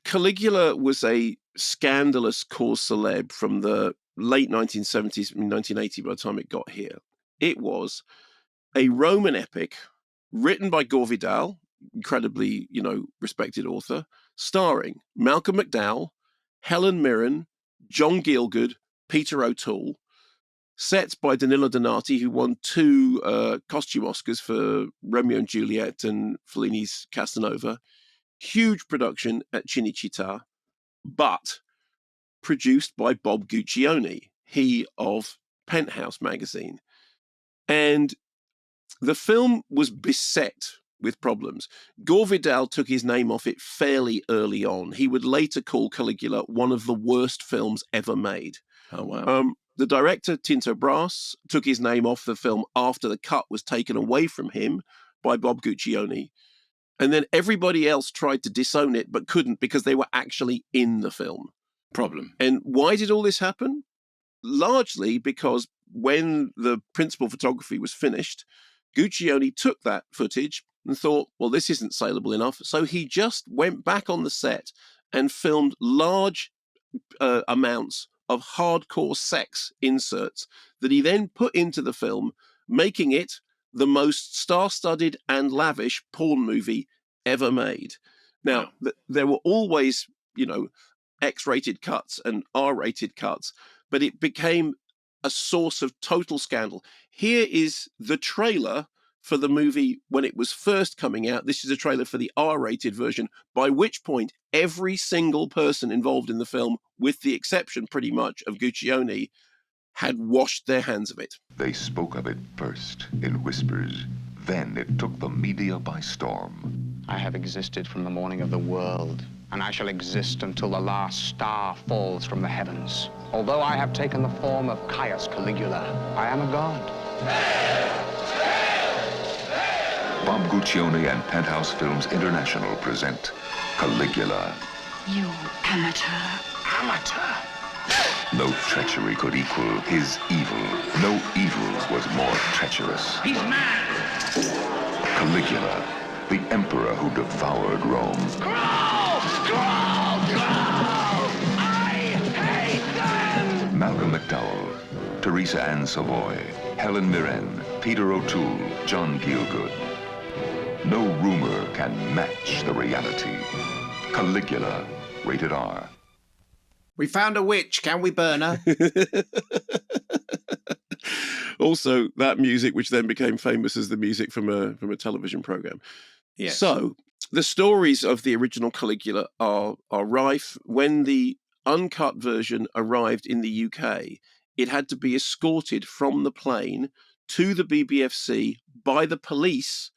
Caligula was a scandalous cause célèbre from the late 1970s, 1980 by the time it got here. It was a Roman epic written by Gore Vidal, incredibly, respected author, starring Malcolm McDowell, Helen Mirren, John Gielgud, Peter O'Toole, set by Danilo Donati, who won 2 costume Oscars for Romeo and Juliet and Fellini's Casanova. Huge production at Cinecittà, but produced by Bob Guccione, he of Penthouse magazine. And the film was beset with problems. Gore Vidal took his name off it fairly early on. He would later call Caligula one of the worst films ever made. Oh, wow. The director, Tinto Brass, took his name off the film after the cut was taken away from him by Bob Guccione. And then everybody else tried to disown it, but couldn't because they were actually in the film. Problem. And why did all this happen? Largely because when the principal photography was finished, Guccione took that footage and thought, well, this isn't saleable enough. So he just went back on the set and filmed large amounts of hardcore sex inserts that he then put into the film, making it the most star-studded and lavish porn movie ever made. Now, there were always, X-rated cuts and R-rated cuts, but it became a source of total scandal. Here is the trailer for the movie when it was first coming out. This is a trailer for the R-rated version, by which point every single person involved in the film, with the exception pretty much of Guccione, had washed their hands of it. They spoke of it first in whispers. Then it took the media by storm. I have existed from the morning of the world, and I shall exist until the last star falls from the heavens. Although I have taken the form of Caius Caligula, I am a god. Bob Guccione and Penthouse Films International present Caligula. You amateur. Amateur! No treachery could equal his evil. No evil was more treacherous. He's mad! Caligula, the emperor who devoured Rome. Growl! Growl! Growl! I hate them! Malcolm McDowell, Teresa Ann Savoy, Helen Mirren, Peter O'Toole, John Gielgud. No rumor can match the reality. Caligula, rated R. We found a witch. Can we burn her? Also, that music, which then became famous as the music from a television program. Yes. So the stories of the original Caligula are rife. When the uncut version arrived in the UK, it had to be escorted from the plane to the BBFC by the police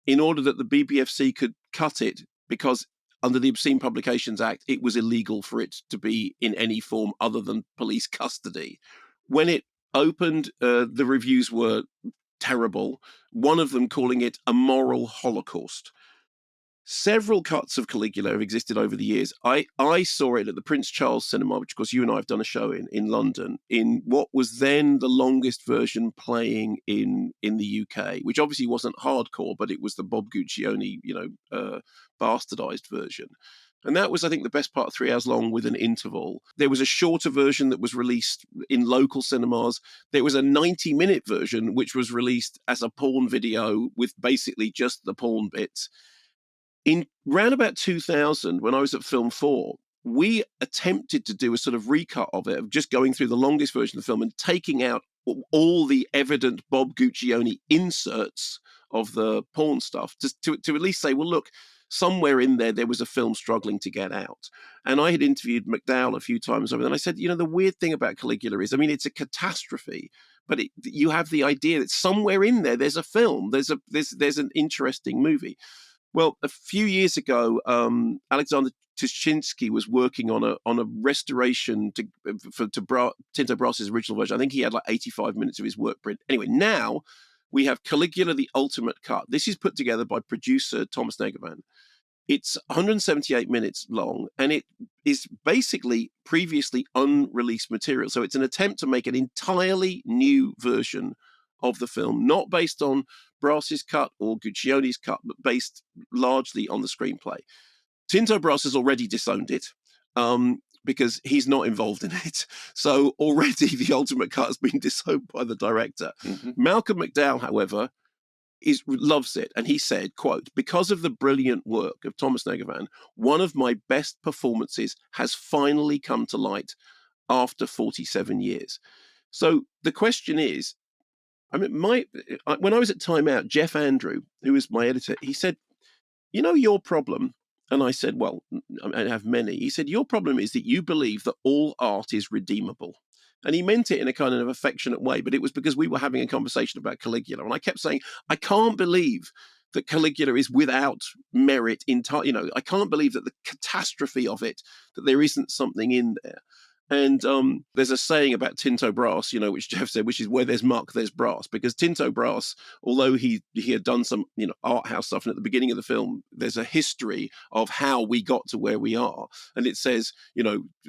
in order that the BBFC could cut it, because under the Obscene Publications Act, it was illegal for it to be in any form other than police custody. When it opened, the reviews were terrible, one of them calling it a moral holocaust. Several cuts of Caligula have existed over the years. I saw it at the Prince Charles Cinema, which of course you and I have done a show in London, in what was then the longest version playing in the UK, which obviously wasn't hardcore, but it was the Bob Guccione, bastardized version. And that was, I think, the best part, 3 hours long with an interval. There was a shorter version that was released in local cinemas. There was a 90-minute version, which was released as a porn video with basically just the porn bits. In round about 2000, when I was at Film 4, we attempted to do a sort of recut of it, of just going through the longest version of the film and taking out all the evident Bob Guccione inserts of the porn stuff to at least say, well, look, somewhere in there was a film struggling to get out. And I had interviewed McDowell a few times over there, and I said, the weird thing about Caligula is, it's a catastrophe, but you have the idea that somewhere in there's a film, there's an interesting movie. Well, a few years ago, Alexander Tuschinski was working on a restoration to Tinto Brass's original version. I think he had like 85 minutes of his work print. Anyway, now we have Caligula, the ultimate cut. This is put together by producer Thomas Negavan. It's 178 minutes long, and it is basically previously unreleased material. So it's an attempt to make an entirely new version of the film, not based on Brass's cut or Guccione's cut, but based largely on the screenplay. Tinto Brass has already disowned it. Because he's not involved in it. So already the ultimate cut has been disowned by the director. Mm-hmm. Malcolm McDowell, however, loves it. And he said, quote, "Because of the brilliant work of Thomas Negavan, one of my best performances has finally come to light after 47 years." So the question is, I mean, when I was at Time Out, Jeff Andrew, who was my editor, he said, "You know your problem?" And I said, "Well, I have many." He said, "Your problem is that you believe that all art is redeemable." And he meant it in a kind of affectionate way, but it was because we were having a conversation about Caligula. And I kept saying, I can't believe that Caligula is without merit entirely. I can't believe that the catastrophe of it, that there isn't something in there. And there's a saying about Tinto Brass, which Jeff said, which is where there's muck, there's brass. Because Tinto Brass, although he had done some, art house stuff, and at the beginning of the film, there's a history of how we got to where we are. And it says,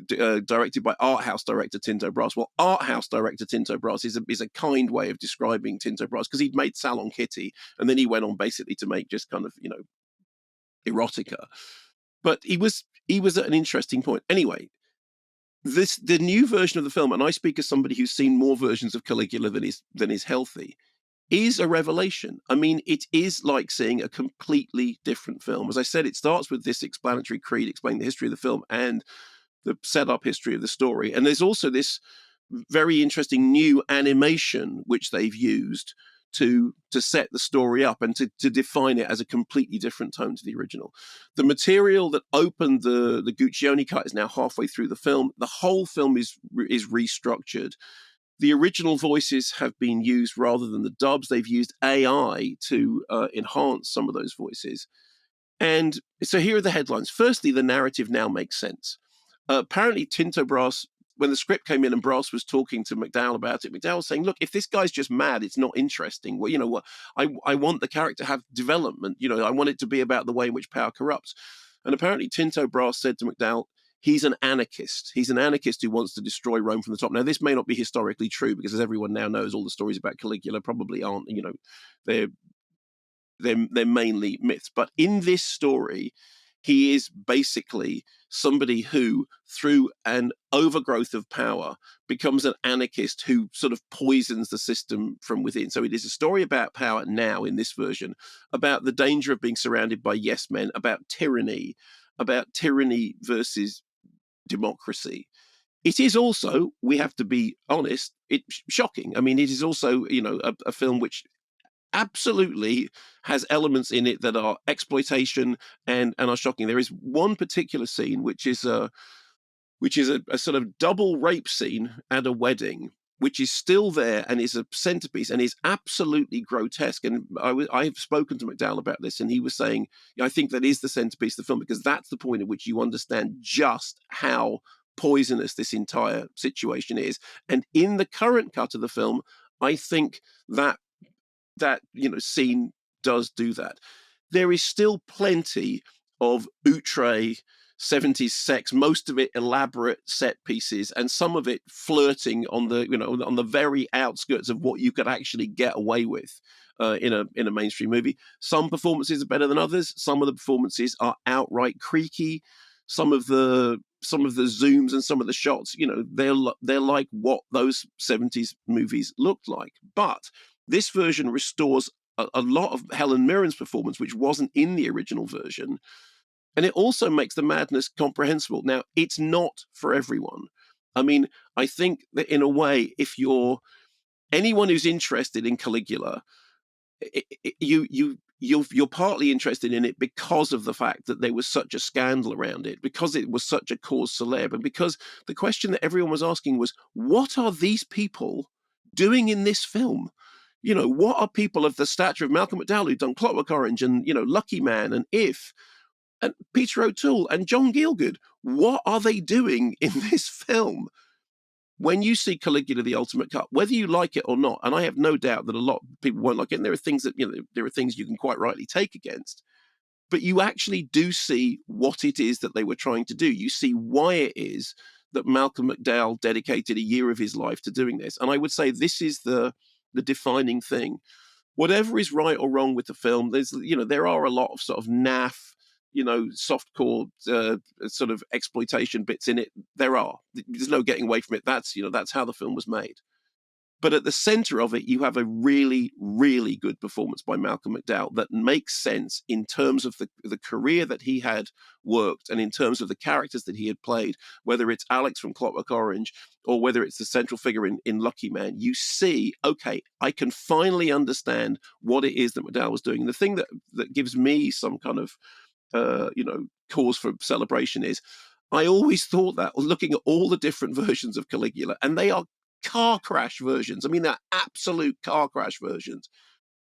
directed by art house director Tinto Brass. Well, art house director Tinto Brass is a kind way of describing Tinto Brass, because he'd made Salon Kitty, and then he went on basically to make just kind of, erotica. But he was at an interesting point. Anyway, the new version of the film, and I speak as somebody who's seen more versions of Caligula than is healthy, is a revelation. I mean, it is like seeing a completely different film. As I said, it starts with this explanatory creed explaining the history of the film and the setup history of the story. And there's also this very interesting new animation which they've used to set the story up and to define it as a completely different tone to the original. The material that opened the Guccione cut is now halfway through the film. The whole film is restructured. The original voices have been used rather than the dubs. They've used AI to enhance some of those voices. And so here are the headlines. Firstly, the narrative now makes sense. Apparently, Tinto Brass, when the script came in and Brass was talking to McDowell about it, McDowell was saying, "Look, if this guy's just mad, it's not interesting. Well, what? I want the character to have development. I want it to be about the way in which power corrupts." And apparently, Tinto Brass said to McDowell, "He's an anarchist. He's an anarchist who wants to destroy Rome from the top." Now, this may not be historically true, because as everyone now knows, all the stories about Caligula probably aren't. They're mainly myths. But in this story, he is basically somebody who, through an overgrowth of power, becomes an anarchist who sort of poisons the system from within. So it is a story about power now in this version, about the danger of being surrounded by yes men, about tyranny versus democracy. It is also, we have to be honest, it's shocking. I mean, it is also, a film which absolutely has elements in it that are exploitation and are shocking. There is one particular scene which is a sort of double rape scene at a wedding, which is still there and is a centerpiece and is absolutely grotesque. And I have spoken to McDowell about this, and he was saying, I think that is the centerpiece of the film, because that's the point at which you understand just how poisonous this entire situation is. And in the current cut of the film, I think that scene does do that. There is still plenty of outre 70s sex, most of it elaborate set pieces, and some of it flirting on the very outskirts of what you could actually get away with in a mainstream movie. Some performances are better than others. Some of the performances are outright creaky. Some of the zooms and some of the shots, they're like what those 70s movies looked like. But this version restores a lot of Helen Mirren's performance, which wasn't in the original version. And it also makes the madness comprehensible. Now, it's not for everyone. I mean, I think that in a way, if you're anyone who's interested in Caligula, you're partly interested in it because of the fact that there was such a scandal around it, because it was such a cause célèbre, and because the question that everyone was asking was, what are these people doing in this film? What are people of the stature of Malcolm McDowell, who'd done Clockwork Orange and, Lucky Man and If, and Peter O'Toole and John Gielgud, what are they doing in this film? When you see Caligula, the ultimate cut, whether you like it or not, and I have no doubt that a lot of people won't like it, and there are things you can quite rightly take against, but you actually do see what it is that they were trying to do. You see why it is that Malcolm McDowell dedicated a year of his life to doing this. And I would say this is the defining thing. Whatever is right or wrong with the film, there are a lot of sort of naff, softcore sort of exploitation bits in it. There are. There's no getting away from it. That's how the film was made. But at the center of it, you have a really, really good performance by Malcolm McDowell that makes sense in terms of the career that he had worked and in terms of the characters that he had played, whether it's Alex from Clockwork Orange or whether it's the central figure in Lucky Man. You see, okay, I can finally understand what it is that McDowell was doing. And the thing that gives me some kind of cause for celebration is I always thought that, looking at all the different versions of Caligula, and they are car crash versions. I mean, they're absolute car crash versions.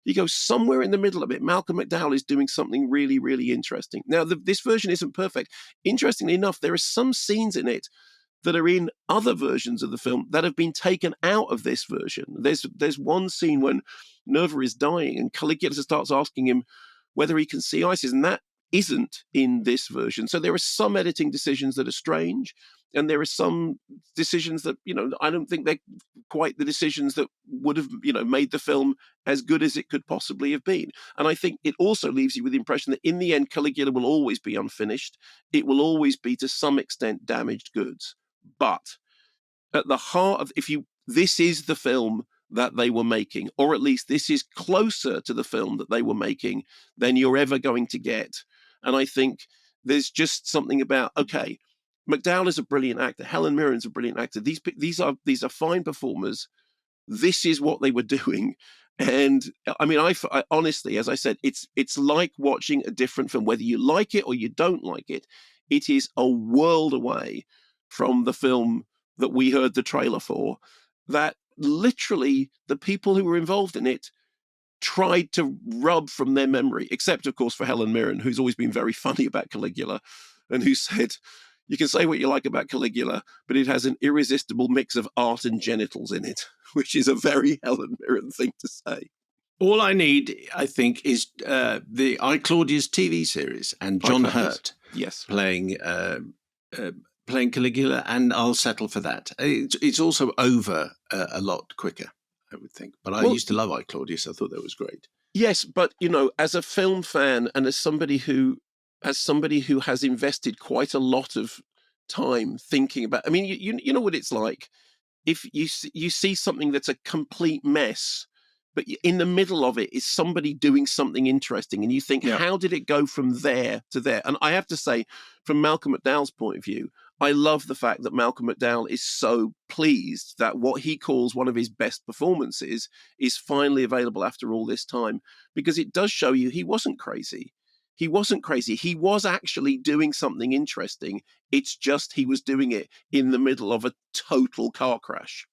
You go somewhere in the middle of it, Malcolm McDowell is doing something really, really interesting. Now, this version isn't perfect. Interestingly enough, there are some scenes in it that are in other versions of the film that have been taken out of this version. There's one scene when Nerva is dying and Caligula starts asking him whether he can see Isis, and that isn't in this version. So there are some editing decisions that are strange, and there are some decisions that, I don't think they're quite the decisions that would have, made the film as good as it could possibly have been. And I think it also leaves you with the impression that in the end, Caligula will always be unfinished. It will always be, to some extent, damaged goods. But at the heart of, this is the film that they were making, or at least this is closer to the film that they were making than you're ever going to get. And I think there's just something about, okay, McDowell is a brilliant actor. Helen Mirren's a brilliant actor. These are fine performers. This is what they were doing. And I mean, I honestly, as I said, it's like watching a different film, whether you like it or you don't like it. It is a world away from the film that we heard the trailer for, that literally the people who were involved in it tried to rub from their memory, except, of course, for Helen Mirren, who's always been very funny about Caligula, and who said, you can say what you like about Caligula, but it has an irresistible mix of art and genitals in it, which is a very Helen Mirren thing to say. All I need, I think, is the I, Claudius TV series and John Hurt playing Caligula, and I'll settle for that. It's also over a lot quicker, I would think. But I used to love I, Claudius. I thought that was great. Yes, but, as a film fan and as somebody who has invested quite a lot of time thinking about, I mean, you know what it's like. If you see something that's a complete mess, but in the middle of it is somebody doing something interesting, and you think, how did it go from there to there? And I have to say, from Malcolm McDowell's point of view, I love the fact that Malcolm McDowell is so pleased that what he calls one of his best performances is finally available after all this time, because it does show you he wasn't crazy. He wasn't crazy. He was actually doing something interesting. It's just he was doing it in the middle of a total car crash.